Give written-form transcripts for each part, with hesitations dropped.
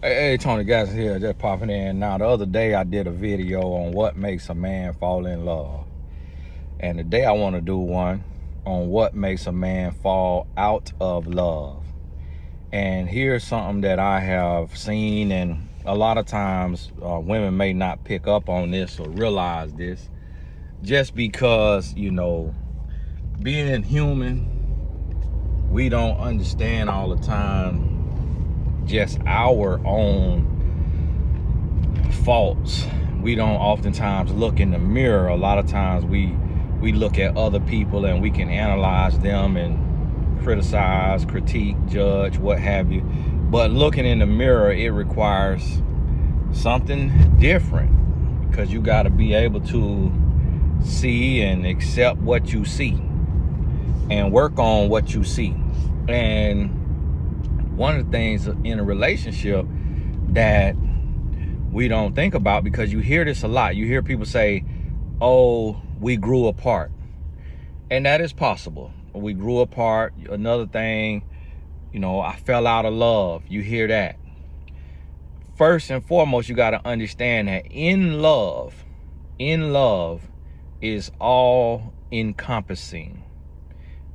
Hey, Tony Gas here, just popping in. Now, the other day I did a video on what makes a man fall in love. And today I want to do one on what makes a man fall out of love. And here's something that I have seen, and a lot of times women may not pick up on this or realize this, just because, being human, we don't understand all the time just our own faults. We don't oftentimes look in the mirror. A lot of times we look at other people and we can analyze them and criticize, critique, judge, what have you. But looking in the mirror, it requires something different, because you got to be able to see and accept what you see and work on what you see. And one of the things in a relationship that we don't think about, because you hear this a lot. You hear people say, oh, we grew apart. And that is possible. We grew apart. Another thing, I fell out of love. You hear that. First and foremost, you got to understand that in love is all encompassing.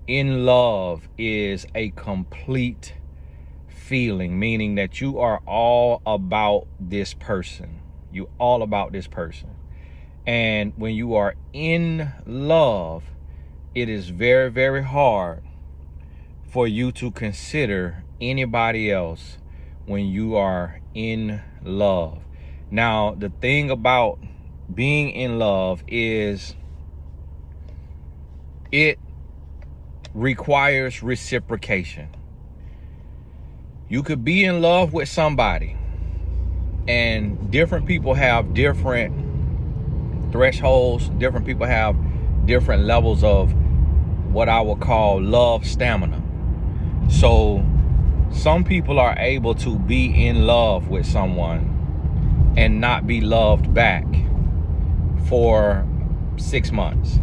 In love is a complete feeling, meaning that you are all about this person. You all about this person. And when you are in love, it is very, very hard for you to consider anybody else when you are in love. Now, the thing about being in love is it requires reciprocation. You could be in love with somebody, and different people have different thresholds. Different people have different levels of what I would call love stamina. So some people are able to be in love with someone and not be loved back for 6 months.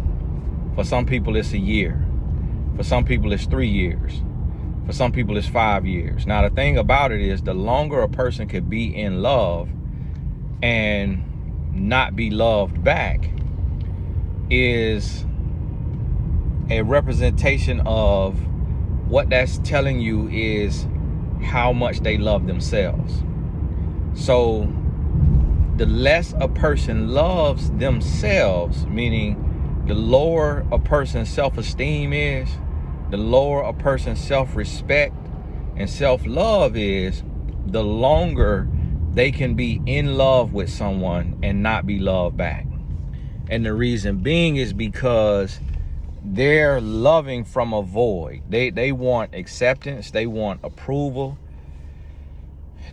For some people, it's a year. For some people, it's 3 years. For some people, it's 5 years. Now, the thing about it is, the longer a person could be in love and not be loved back is a representation of what that's telling you is how much they love themselves. So the less a person loves themselves, meaning the lower a person's self-esteem is, the lower a person's self-respect and self-love is, the longer they can be in love with someone and not be loved back. And the reason being is because they're loving from a void. They want acceptance. They want approval.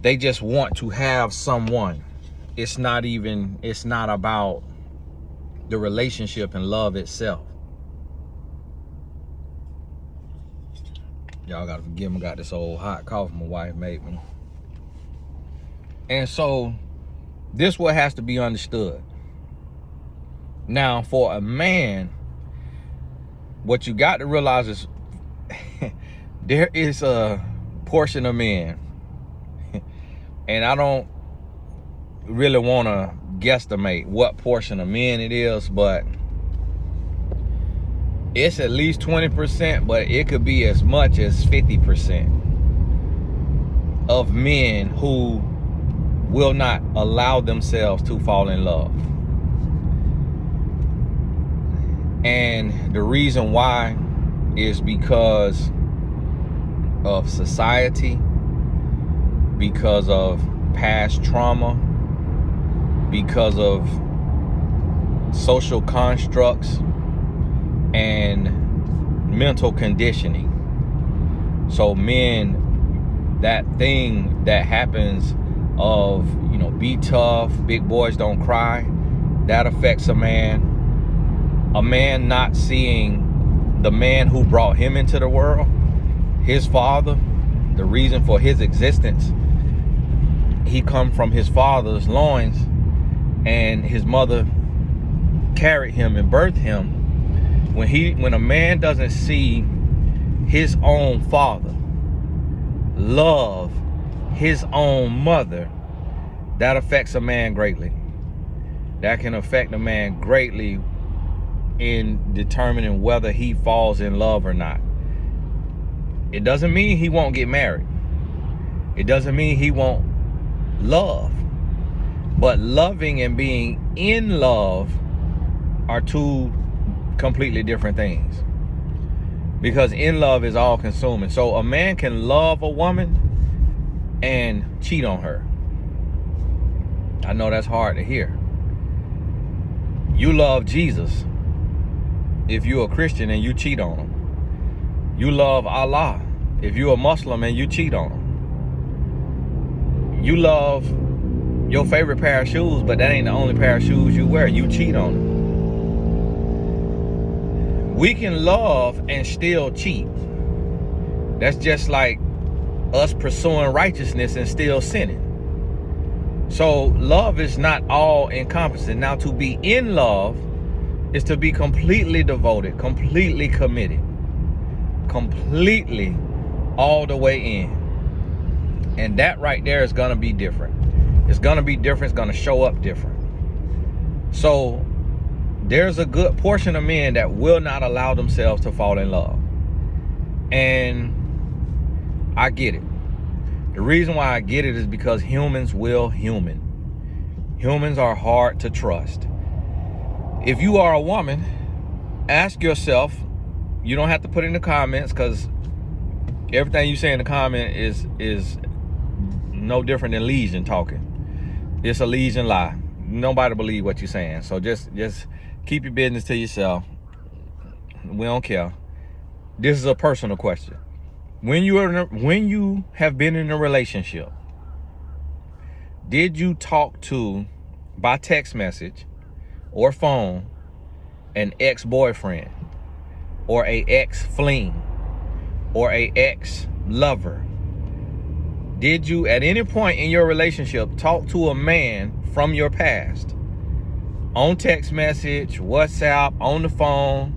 They just want to have someone. It's not about the relationship and love itself. Y'all gotta forgive me, I got this old hot coffee my wife made me. And so this what has to be understood. Now, for a man, what you got to realize is there is a portion of men, and I don't really want to guesstimate what portion of men it is, but it's at least 20%, but it could be as much as 50% of men who will not allow themselves to fall in love. And the reason why is because of society, because of past trauma, because of social constructs and mental conditioning. So men, that thing that happens of, be tough, big boys don't cry, that affects a man. A man not seeing the man who brought him into the world, his father, the reason for his existence. He come from his father's loins, and his mother carried him and birthed him. When a man doesn't see his own father love his own mother, that affects a man greatly. That can affect a man greatly in determining whether he falls in love or not. It doesn't mean he won't get married. It doesn't mean he won't love. But loving and being in love are two completely different things. Because in love is all consuming. So a man can love a woman and cheat on her. I know that's hard to hear. You love Jesus if you're a Christian and you cheat on him. You love Allah if you're a Muslim and you cheat on him. You love your favorite pair of shoes, but that ain't the only pair of shoes you wear. You cheat on them. We can love and still cheat. That's just like us pursuing righteousness and still sinning. So love is not all encompassing. Now, to be in love is to be completely devoted, completely committed, completely all the way in. And that right there is going to be different. It's going to be different. It's going to show up different. So there's a good portion of men that will not allow themselves to fall in love. And I get it. The reason why I get it is because humans will human. Humans are hard to trust. If you are a woman, ask yourself, you don't have to put in the comments, because everything you say in the comment is no different than Legion talking. It's a Legion lie. Nobody believe what you're saying. So just keep your business to yourself. We don't care. This is a personal question. When you have been in a relationship, did you talk to, by text message or phone, an ex-boyfriend or a ex-fling or a ex-lover? Did you at any point in your relationship talk to a man from your past on text message, WhatsApp, on the phone?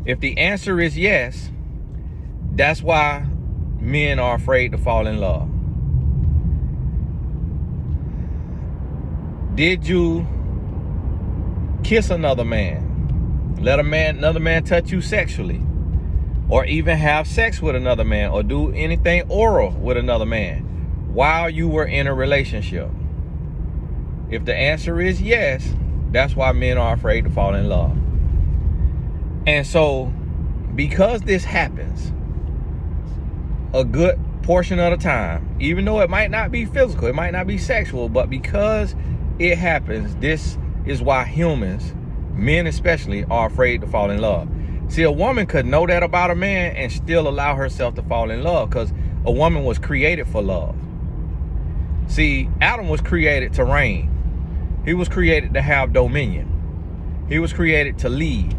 If the answer is yes, that's why men are afraid to fall in love. Did you kiss another man? Let another man touch you sexually? Or even have sex with another man, or do anything oral with another man while you were in a relationship? If the answer is yes, that's why men are afraid to fall in love. And so, because this happens a good portion of the time, even though it might not be physical, it might not be sexual, but because it happens, this is why humans, men especially, are afraid to fall in love. See, a woman could know that about a man and still allow herself to fall in love, because a woman was created for love. See, Adam was created to reign. He was created to have dominion. He was created to lead,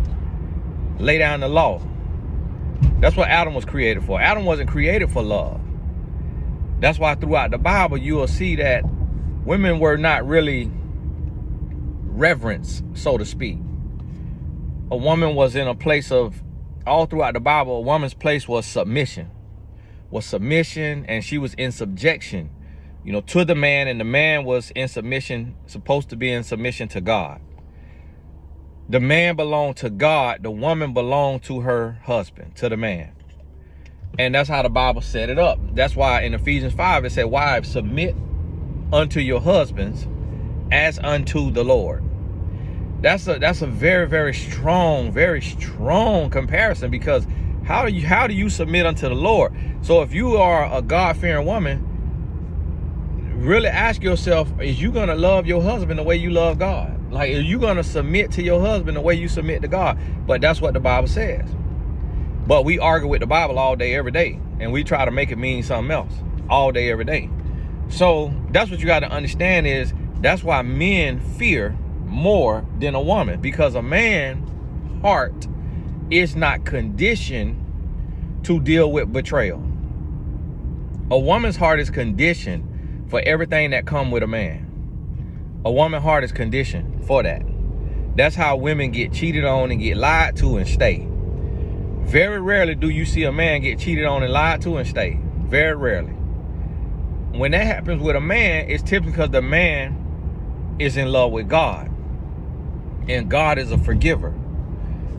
lay down the law. That's what Adam was created for. Adam wasn't created for love. That's why throughout the Bible, you will see that women were not really reverenced, so to speak. A woman was in a place of, all throughout the Bible, a woman's place was submission, and she was in subjection, to the man, and the man was in submission, supposed to be in submission to God. The man belonged to God, the woman belonged to her husband, to the man. And that's how the Bible set it up. That's why in Ephesians 5, it said, wives, submit unto your husbands as unto the Lord. That's a very, very strong comparison, because how do you submit unto the Lord? So if you are a God-fearing woman, really ask yourself, is you going to love your husband the way you love God? Like, are you going to submit to your husband the way you submit to God? But that's what the Bible says. But we argue with the Bible all day, every day, and we try to make it mean something else all day, every day. So that's what you got to understand, is that's why men fear more than a woman, because a man's heart is not conditioned to deal with betrayal. A woman's heart is conditioned for everything that come with a man. A woman's heart is conditioned for that. That's how women get cheated on and get lied to and stay. Very rarely do you see a man get cheated on and lied to and stay. Very rarely. when that happens with a man, it's typically because the man is in love with God, and God is a forgiver.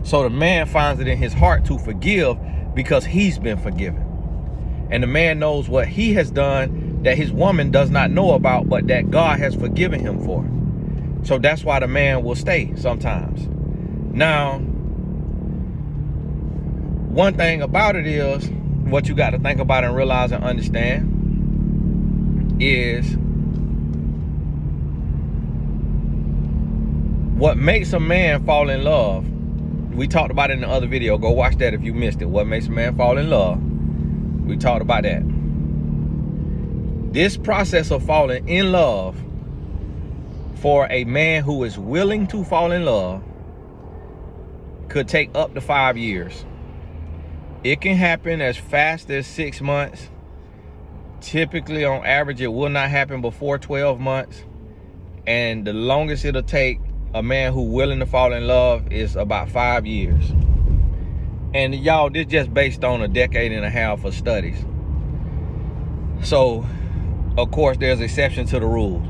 So the man finds it in his heart to forgive because he's been forgiven. And the man knows what he has done that his woman does not know about, but that God has forgiven him for. So that's why the man will stay sometimes. Now, one thing about it is, what you got to think about and realize and understand is what makes a man fall in love. We talked about it in the other video. Go watch that if you missed it. What makes a man fall in love? We talked about that. This process of falling in love for a man who is willing to fall in love could take up to 5 years. It can happen as fast as 6 months. Typically, on average, it will not happen before 12 months. And the longest it'll take a man who's willing to fall in love is about 5 years. And y'all, this just based on a decade and a half of studies. So, of course, there's exceptions to the rules.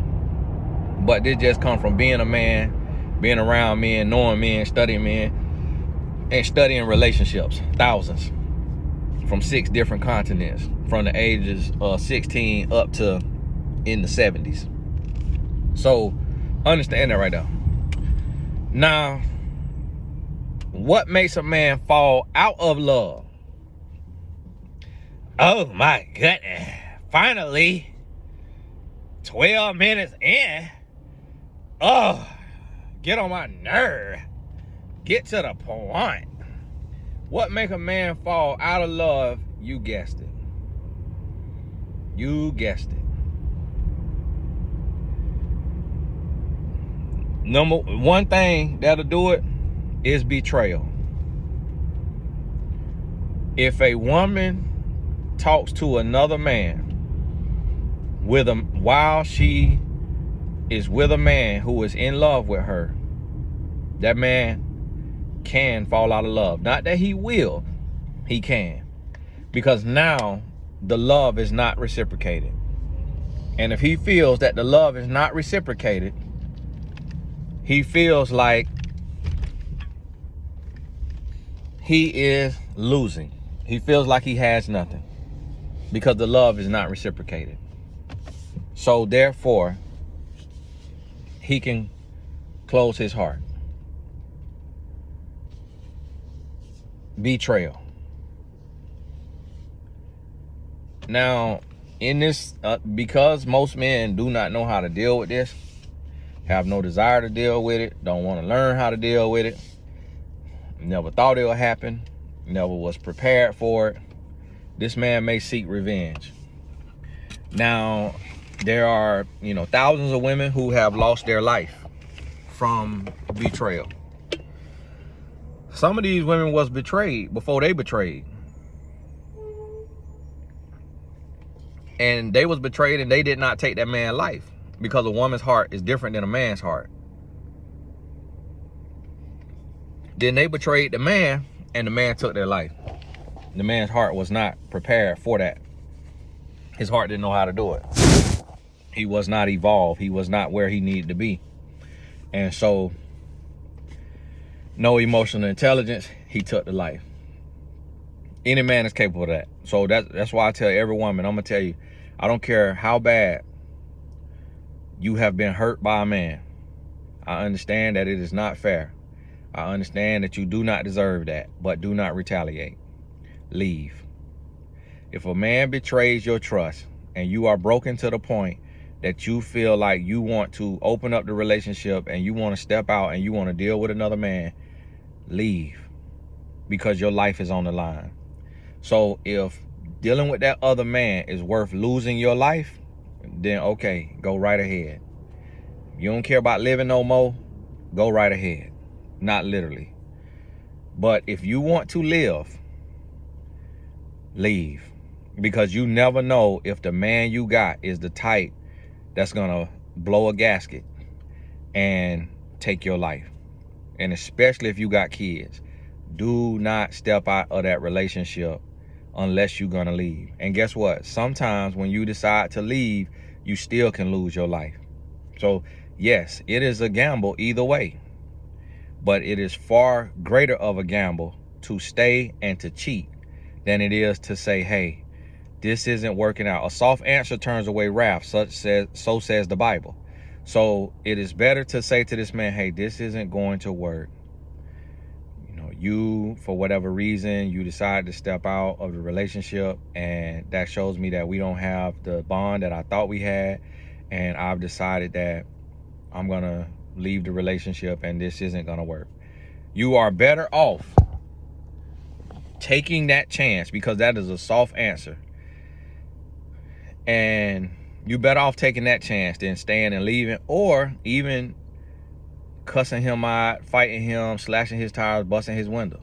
But this just comes from being a man, being around men, knowing men, and studying relationships. Thousands. From 6 different continents. From the ages of 16 up to in the 70s. So, understand that right now. Now, what makes a man fall out of love? Oh my goodness. Finally, 12 minutes in. Oh, get on my nerve. Get to the point. What makes a man fall out of love? You guessed it. You guessed it. Number one thing that'll do it is betrayal. If a woman talks to another man while she is with a man who is in love with her, that man can fall out of love. Not that he will, he can. Because now the love is not reciprocated. And if he feels that the love is not reciprocated, he feels like he is losing. He feels like he has nothing because the love is not reciprocated. So therefore, he can close his heart. Betrayal. Now, in this, because most men do not know how to deal with this, have no desire to deal with it, don't want to learn how to deal with it, never thought it would happen, never was prepared for it, this man may seek revenge. Now, there are, thousands of women who have lost their life from betrayal. Some of these women was betrayed before they betrayed. And they was betrayed and they did not take that man's life because a woman's heart is different than a man's heart. Then they betrayed the man and the man took their life. The man's heart was not prepared for that. His heart didn't know how to do it. He was not evolved. He was not where he needed to be. And so, no emotional intelligence, he took the life. Any man is capable of that. So that's why I tell every woman, I'm going to tell you, I don't care how bad you have been hurt by a man. I understand that it is not fair. I understand that you do not deserve that, but do not retaliate. Leave. If a man betrays your trust and you are broken to the point that you feel like you want to open up the relationship and you want to step out and you want to deal with another man, leave, because your life is on the line. So if dealing with that other man is worth losing your life, then okay, go right ahead. You don't care about living no more, go right ahead. Not literally. But if you want to live, leave. Because you never know if the man you got is the type that's gonna blow a gasket and take your life. And especially if you got kids, do not step out of that relationship unless you're gonna leave. And guess what? Sometimes when you decide to leave, you still can lose your life. So yes, it is a gamble either way, but it is far greater of a gamble to stay and to cheat than it is to say, hey, this isn't working out. A soft answer turns away wrath, so says the Bible. So it is better to say to this man, hey, this isn't going to work. You, for whatever reason, you decide to step out of the relationship, and that shows me that we don't have the bond that I thought we had, and I've decided that I'm gonna leave the relationship and this isn't gonna work. You are better off taking that chance, because that is a soft answer, and you better off taking that chance than staying and leaving, or even cussing him out, fighting him, slashing his tires, busting his window,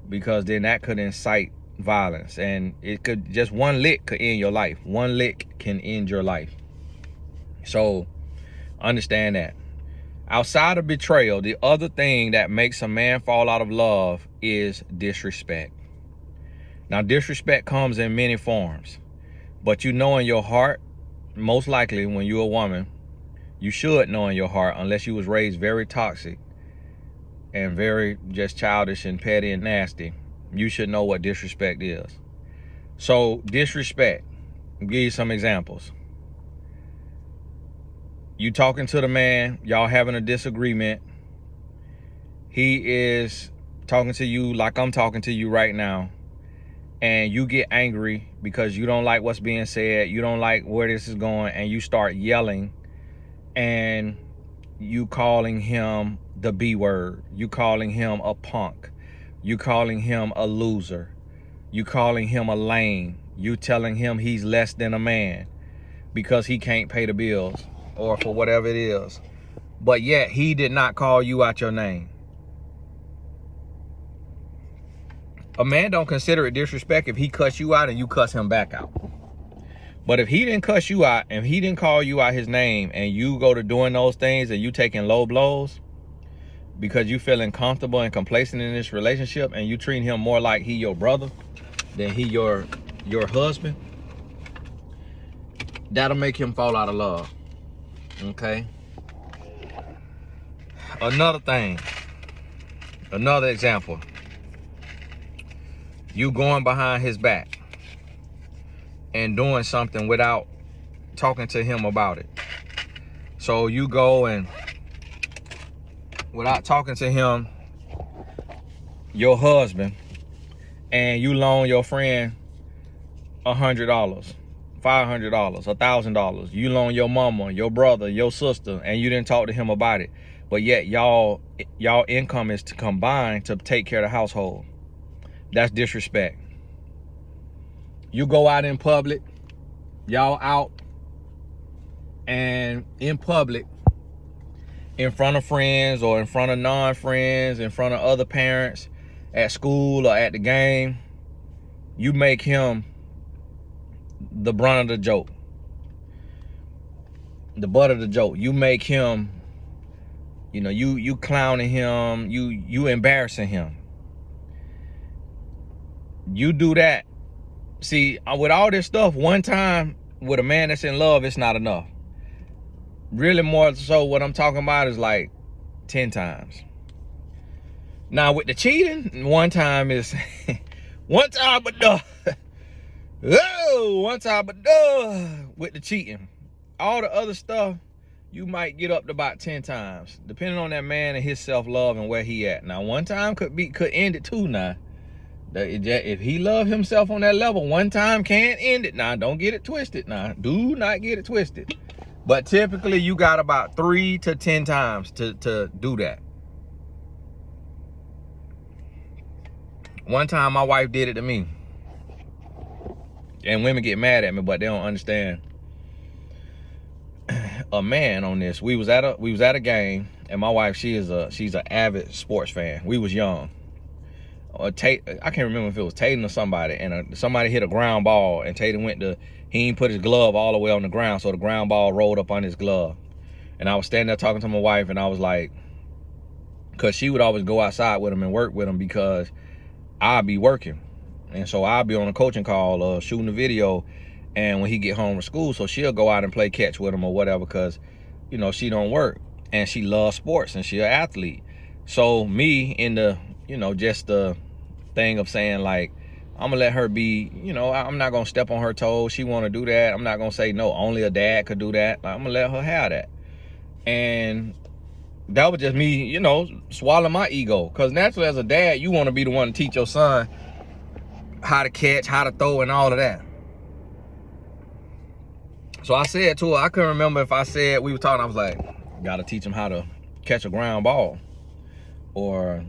because then that could incite violence, and it could, just one lick could end your life. One lick can end your life. So understand that. Outside of betrayal, the other thing that makes a man fall out of love is disrespect. Now, disrespect comes in many forms, but you know in your heart, most likely when you're a woman, you should know in your heart, unless you was raised very toxic and very just childish and petty and nasty, you should know what disrespect is. So disrespect, I'll give you some examples. You talking to the man, y'all having a disagreement. He is talking to you like I'm talking to you right now, and you get angry because you don't like what's being said, you don't like where this is going, and you start yelling, and you calling him the B word, you calling him a punk, you calling him a loser, you calling him a lame, you telling him he's less than a man because he can't pay the bills or for whatever it is, but yet he did not call you out your name. A man don't consider it disrespect if he cuss you out and you cuss him back out. But if he didn't cuss you out and he didn't call you out his name, and you go to doing those things and you taking low blows because you feeling comfortable and complacent in this relationship, and you treating him more like he your brother than he your husband, that'll make him fall out of love. Okay? Another thing, another example, you going behind his back and doing something without talking to him about it. So you go and, without talking to him, your husband, and you loan your friend $100, $500, $1,000. You loan your mama, your brother, your sister, and you didn't talk to him about it. But yet y'all income is to combine to take care of the household. That's disrespect. You go out in public, y'all out, and in public, in front of friends or in front of non-friends, in front of other parents, at school or at the game, you make him the brunt of the joke, the butt of the joke. You make him, you clowning him, you embarrassing him. You do that. See, with all this stuff, one time with a man that's in love, it's not enough. Really, more so what I'm talking about is like 10 times. Now with the cheating, one time is one time, but one time, but with the cheating. All the other stuff, you might get up to about 10 times, depending on that man and his self-love and where he at. Now, one time could end it too. Now, if he love himself on that level, one time can end it. Now, don't get it twisted. Now, do not get it twisted. But typically, you got about 3 to 10 times to do that. One time, my wife did it to me. And women get mad at me, but they don't understand a man on this. We was at a game, and my wife, she's an avid sports fan. We was young. I can't remember if it was Tatum or somebody, and somebody hit a ground ball, and Tatum he ain't put his glove all the way on the ground, so the ground ball rolled up on his glove. And I was standing there talking to my wife, and I was like, because she would always go outside with him and work with him because I'd be working. And so I'll be on a coaching call shooting a video, and when he get home from school, so she'll go out and play catch with him or whatever, because you know she don't work and she loves sports and she an athlete. So me in the, you know, just the thing of saying like, I'm gonna let her be, you know, I'm not gonna step on her toes. She wanna do that. I'm not gonna say no, only a dad could do that. Like, I'm gonna let her have that. And that was just me, you know, swallow my ego. Cause naturally as a dad, you wanna be the one to teach your son how to catch, how to throw, and all of that. So I said to her, I couldn't remember if I said, we were talking, I was like, gotta teach him how to catch a ground ball. Or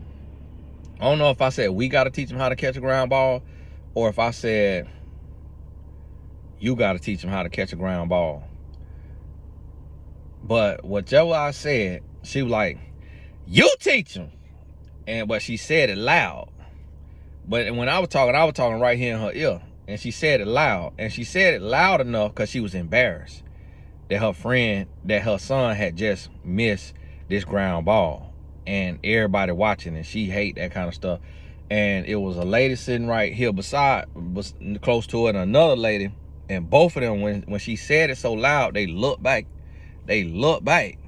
I don't know if I said we gotta teach him how to catch a ground ball, or if I said you gotta teach him how to catch a ground ball. But whichever I said, she was like, you teach him. But she said it loud. But when I was talking right here in her ear. And she said it loud. And she said it loud enough because she was embarrassed that her son had just missed this ground ball. And everybody watching, and she hate that kind of stuff. And it was a lady sitting right here close to it, and another lady. And both of them, when she said it so loud, they looked back. They looked back.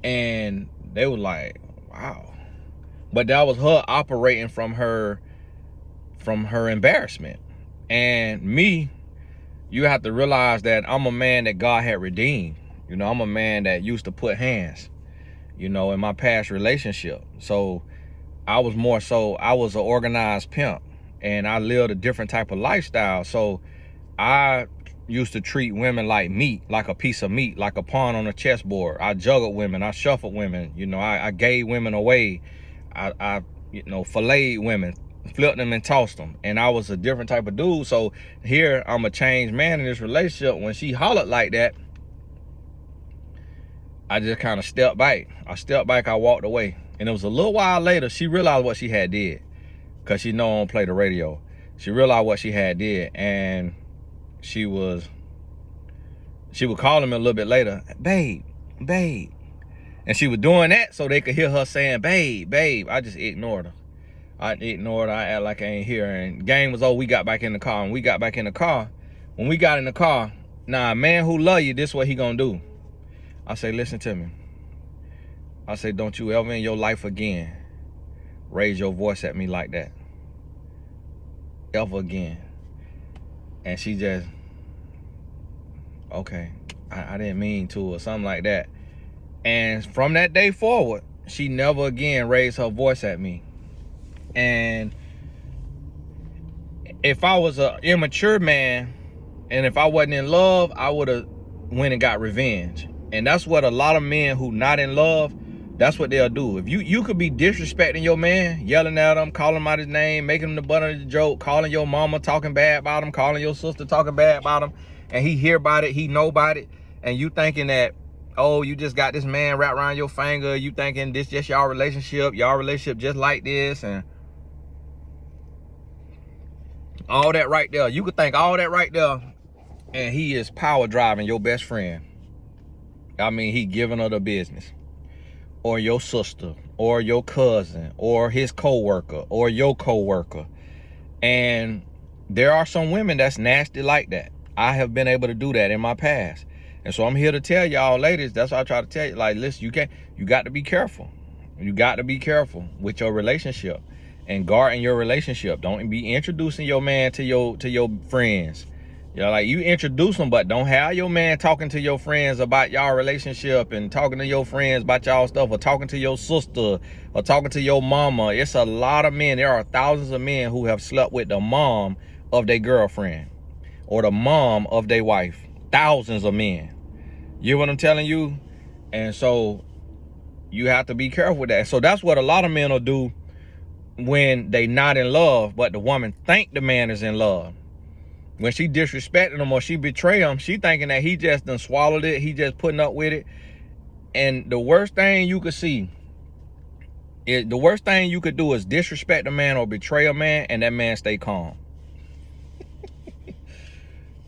And they were like, wow. But that was her operating from her embarrassment. And me, you have to realize that I'm a man that God had redeemed. You know, I'm a man that used to put hands, you know, in my past relationship. So I was an organized pimp, and I lived a different type of lifestyle. So I used to treat women like meat, like a piece of meat, like a pawn on a chessboard. I juggled women, I shuffled women, you know, I gave women away. I you know, filleted women, flipped them and tossed them. And I was a different type of dude. So here I'm a changed man in this relationship. When she hollered like that, I just kind of stepped back. I walked away. And it was a little while later, she realized what she had did. Cause she know I don't play the radio. She realized what she had did. And she would call him a little bit later, babe. And she was doing that so they could hear her saying, babe. I just ignored her. I act like I ain't here. And game was over. We got back in the car. And when we got in the car, now a man who love you, this is what he gonna do. I say, listen to me. I say, don't you ever in your life again raise your voice at me like that. Ever again. And she just, okay, I didn't mean to, or something like that. And from that day forward, she never again raised her voice at me. And if I was an immature man, and if I wasn't in love, I would have went and got revenge. And that's what a lot of men who not in love, that's what they'll do. If you could be disrespecting your man, yelling at him, calling him out his name, making him the butt of the joke, calling your mama talking bad about him, calling your sister talking bad about him, and he hear about it, he know about it, and you thinking that, oh, you just got this man wrapped around your finger, you thinking this just y'all relationship just like this, and all that right there. You could think all that right there, and he is power driving your best friend. I mean, he giving her the business. Or your sister, or your cousin, or his co-worker, or your co-worker. And there are some women that's nasty like that. I have been able to do that in my past. And so I'm here to tell y'all ladies, that's what I try to tell you. Like, listen, you got to be careful. You got to be careful with your relationship and guarding your relationship. Don't be introducing your man to your friends. You know, like, you introduce them, but don't have your man talking to your friends about y'all relationship and talking to your friends about y'all stuff, or talking to your sister, or talking to your mama. It's a lot of men. There are thousands of men who have slept with the mom of their girlfriend or the mom of their wife. Thousands of men. You know what I'm telling you? And so you have to be careful with that. So that's what a lot of men will do when they not in love, but the woman think the man is in love. When she disrespecting him or she betray him, she thinking that he just done swallowed it. He just putting up with it. And the worst thing you could do is disrespect a man or betray a man, and that man stay calm.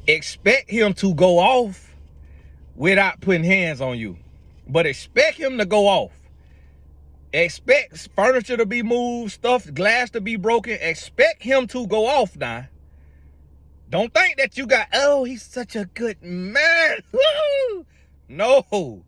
Expect him to go off without putting hands on you, but expect him to go off. Expect furniture to be moved, stuff, glass to be broken. Expect him to go off now. Don't think that you got, oh, he's such a good man. Woo! No.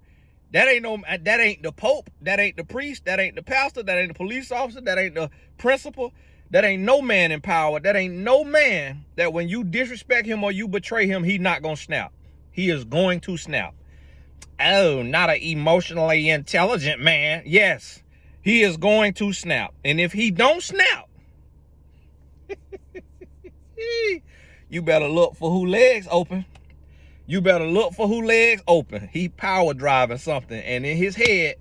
That ain't the Pope, that ain't the priest, that ain't the pastor, that ain't the police officer, that ain't the principal, that ain't no man in power, that ain't no man that when you disrespect him or you betray him, he's not gonna snap. He is going to snap. Oh, not an emotionally intelligent man. Yes, he is going to snap. And if he don't snap, you better look for who legs open. You better look for who legs open. He power driving something, and in his head,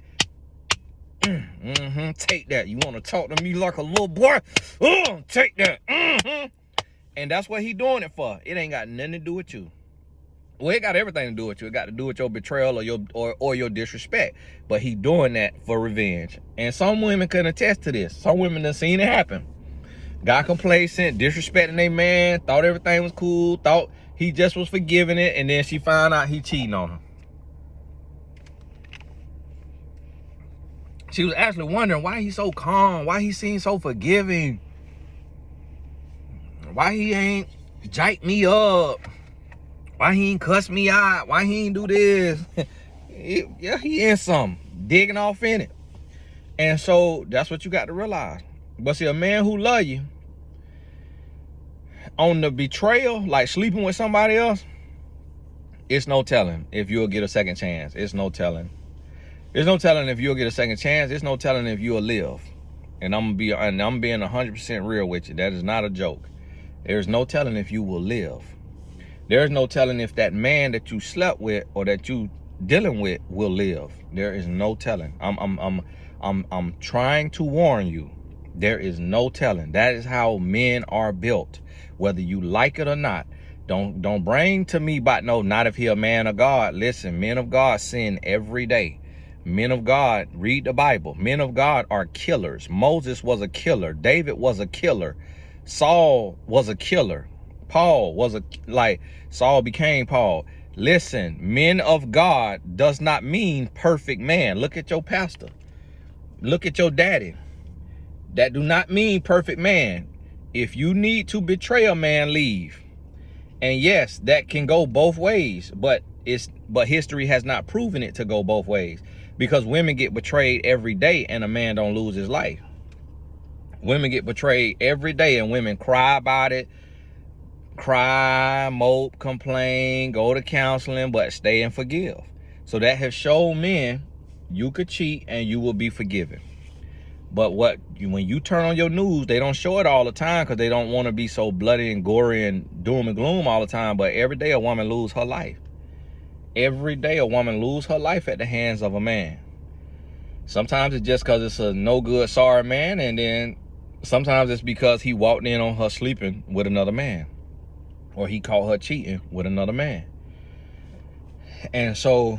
take that. You want to talk to me like a little boy? Take that. And that's what he doing it for. It ain't got nothing to do with you. Well, it got everything to do with you. It got to do with your betrayal or your disrespect. But he doing that for revenge. And some women can attest to this. Some women done seen it happen. Got complacent, disrespecting their man, thought everything was cool, thought he just was forgiving it, and then she found out he cheating on her. She was actually wondering why he's so calm, why he seems so forgiving, why he ain't jike me up, why he ain't cuss me out, why he ain't do this. Yeah, he in something, digging off in it. And so that's what you got to realize. But see, a man who love you, on the betrayal, like sleeping with somebody else, it's no telling if you'll get a second chance. It's no telling. There's no telling if you'll get a second chance. There's no telling if you'll live. And I'm being 100% real with you. That is not a joke. There's no telling if you will live. There's no telling if that man that you slept with or that you dealing with will live. There is no telling. I'm trying to warn you. There is no telling. That is how men are built, whether you like it or not. Don't bring to me about no, not if he a man of God. Listen, men of God sin every day. Men of God read the Bible. Men of God are killers. Moses was a killer. David was a killer. Saul was a killer. Paul was Saul became Paul. Listen, men of God does not mean perfect man. Look at your pastor. Look at your daddy. That do not mean perfect man. If you need to betray a man, leave. And yes, that can go both ways, but history has not proven it to go both ways, because women get betrayed every day and a man don't lose his life. Women get betrayed every day and women cry about it, cry, mope, complain, go to counseling, but stay and forgive. So that has shown men you could cheat and you will be forgiven. But when you turn on your news, they don't show it all the time because they don't want to be so bloody and gory and doom and gloom all the time. But every day a woman lose her life. Every day a woman lose her life at the hands of a man. Sometimes it's just because it's a no good, sorry man. And then sometimes it's because he walked in on her sleeping with another man, or he caught her cheating with another man. And so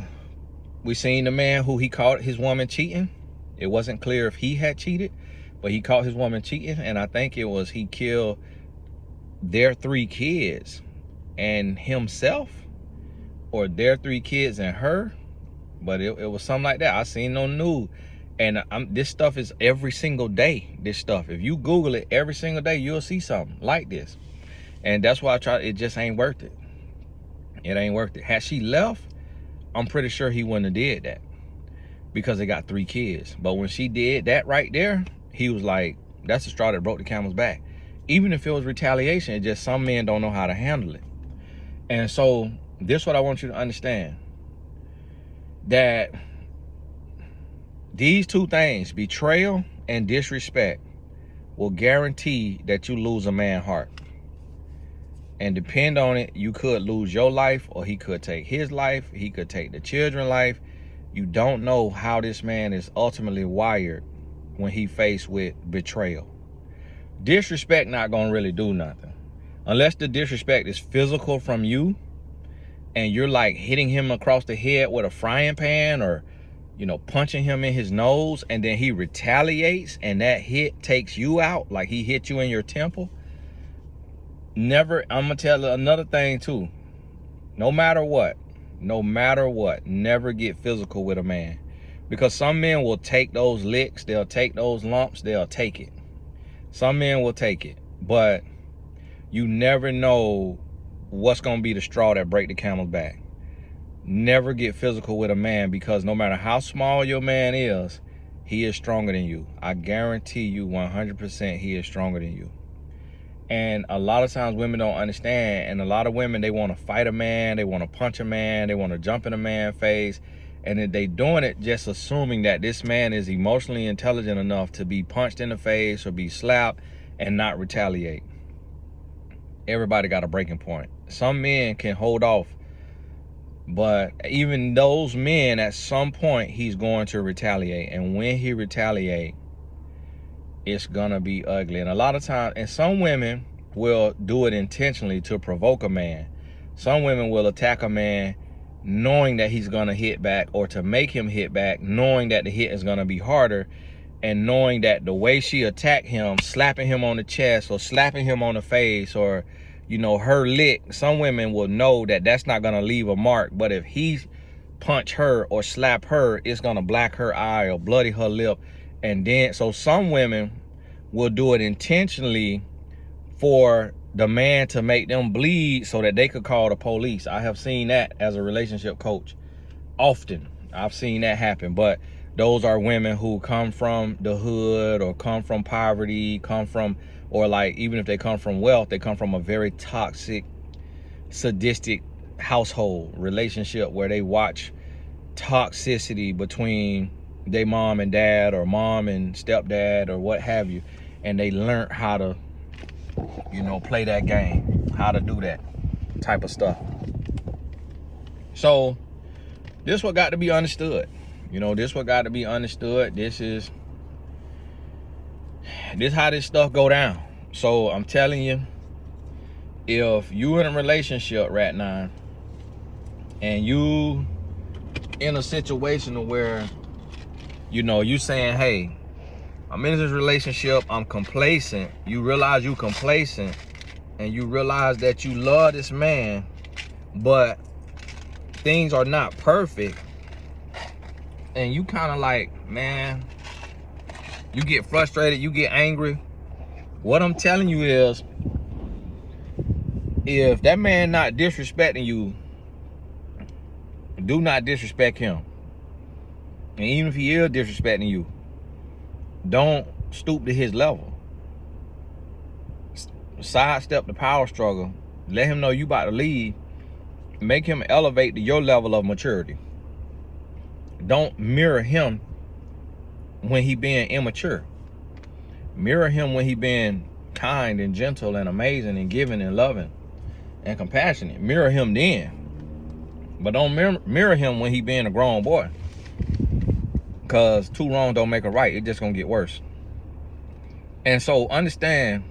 we seen the man who he caught his woman cheating. It wasn't clear if he had cheated, but he caught his woman cheating. And I think it was he killed their 3 kids and himself, or their 3 kids and her. But it was something like that. I seen on news. And this stuff is every single day. This stuff, if you Google it every single day, you'll see something like this. And that's why it just ain't worth it. It ain't worth it. Had she left, I'm pretty sure he wouldn't have did that, because they got 3 kids. But when she did that right there, he was like, that's the straw that broke the camel's back. Even if it was retaliation, it's just some men don't know how to handle it. And so this is what I want you to understand, that these 2 things, betrayal and disrespect, will guarantee that you lose a man's heart. And depend on it, you could lose your life, or he could take his life. He could take the children's life. You don't know how this man is ultimately wired when he faced with betrayal. Disrespect not gonna really do nothing. Unless the disrespect is physical from you, and you're like hitting him across the head with a frying pan, or, you know, punching him in his nose, and then he retaliates and that hit takes you out, like he hit you in your temple. Never, I'm gonna tell you another thing too. No matter what, never get physical with a man. Because some men will take those licks, they'll take those lumps, they'll take it. Some men will take it, but you never know what's going to be the straw that break the camel's back. Never get physical with a man, because no matter how small your man is, he is stronger than you. I guarantee you 100% he is stronger than you. And a lot of times women don't understand, and a lot of women, they want to fight a man, they want to punch a man, they want to jump in a man's face, and then they doing it just assuming that this man is emotionally intelligent enough to be punched in the face or be slapped and not retaliate. Everybody got a breaking point. Some men can hold off, but even those men, at some point, he's going to retaliate. And when he retaliate, it's gonna be ugly. And a lot of times, and some women will do it intentionally to provoke a man. Some women will attack a man knowing that he's gonna hit back, or to make him hit back, knowing that the hit is gonna be harder, and knowing that the way she attacked him, slapping him on the chest or slapping him on the face, or her lick, some women will know that that's not gonna leave a mark. But if he punch her or slap her, it's gonna black her eye or bloody her lip. And then, so some women will do it intentionally for the man to make them bleed so that they could call the police. I have seen that as a relationship coach often. I've seen that happen. But those are women who come from the hood, or come from poverty, or like, even if they come from wealth, they come from a very toxic, sadistic household relationship where they watch toxicity between their mom and dad, or mom and stepdad, or what have you, and they learn how to play that game, how to do that type of stuff. So this what got to be understood. This what got to be understood. This how this stuff go down. So I'm telling you, if you in a relationship right now and you in a situation where you saying, hey, I'm in this relationship, I'm complacent. You realize you complacent, and you realize that you love this man, but things are not perfect, and you kind of like, man, you get frustrated, you get angry. What I'm telling you is, if that man not disrespecting you, do not disrespect him. And even if he is disrespecting you, don't stoop to his level. Sidestep the power struggle. Let him know you about to leave. Make him elevate to your level of maturity. Don't mirror him when he being immature. Mirror him when he being kind and gentle and amazing and giving and loving and compassionate. Mirror him then. But don't mirror him when he being a grown boy. Because two wrongs don't make a right. It's just going to get worse. And so understand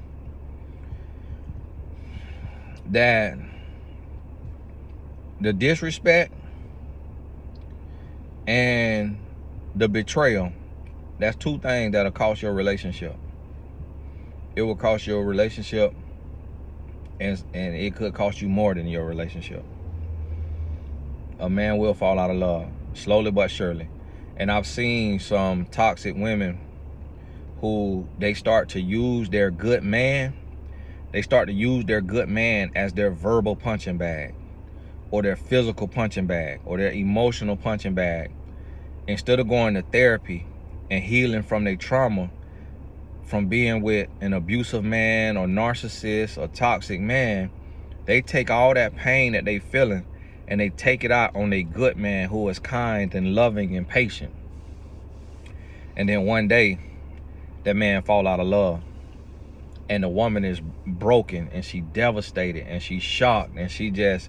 that the disrespect and the betrayal, that's two things that'll cost your relationship. It will cost your relationship, and it could cost you more than your relationship. A man will fall out of love, slowly but surely. And I've seen some toxic women who they start to use their good man. They start to use their good man as their verbal punching bag, or their physical punching bag, or their emotional punching bag. Instead of going to therapy and healing from their trauma, from being with an abusive man or narcissist or toxic man, they take all that pain that they feeling and they take it out on a good man who is kind and loving and patient. And then one day, that man fall out of love, and the woman is broken, and she devastated, and she's shocked, and she just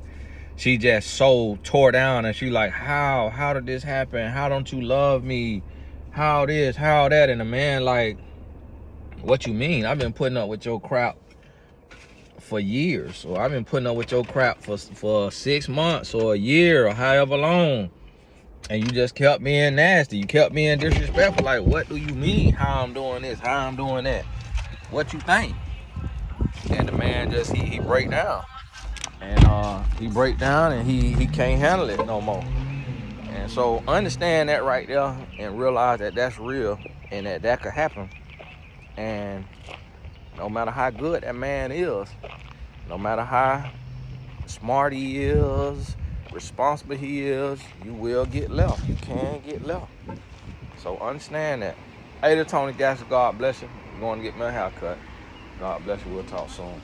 so tore down, and she like, how did this happen? How don't you love me? How this, how that? And the man like, what you mean? I've been putting up with your crap for years, or I've been putting up with your crap for 6 months or a year or however long, and you just kept being nasty. You kept being disrespectful. Like, what do you mean how I'm doing this, how I'm doing that? What you think? And the man just, he break down. And he break down, and he can't handle it no more. And so understand that right there and realize that that's real and that could happen. And no matter how good that man is, no matter how smart he is, responsible he is, you will get left. You can get left. So understand that. Hey, this Tony Gasser, God bless you. I'm going to get my haircut. God bless you. We'll talk soon.